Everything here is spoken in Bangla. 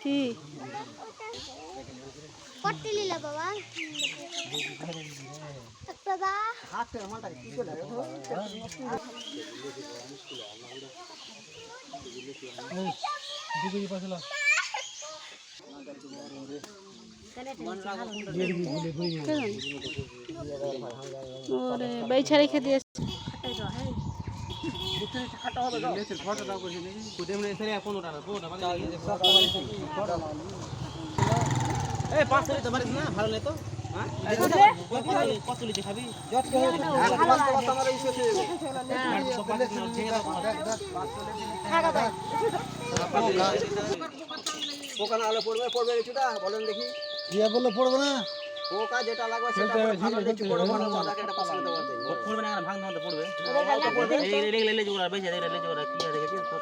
কি পট্টি লিলা বাবা বাবা হাতে আমারটা কি করে দুপুরি পাছলা ওরে বাইছা রেখে দিয়েছে খাটা হবে তো লেচের ফটো দাও কইছি নাকি কোদে মনে এসে 15টা না 15টা মানে এই 5 লিটার মারিস না ভালো নেই তো হ্যাঁ কত লিটার খাবি যত ভালো আমার ইসে খেয়ে পোকা না হলে পড়বে কিছুটা বলেন দেখি দিয়া বললে পড়বে না পোকা যেটা লাগবে সেটা ভালো দেখি পড়বে না তাকে একটা পছন্দ করতে পড়বে না ভাঙ দাও পড়বে এই লেলে জোড়া বেঁচে লেলে জোড়া কি দেখেছিস তো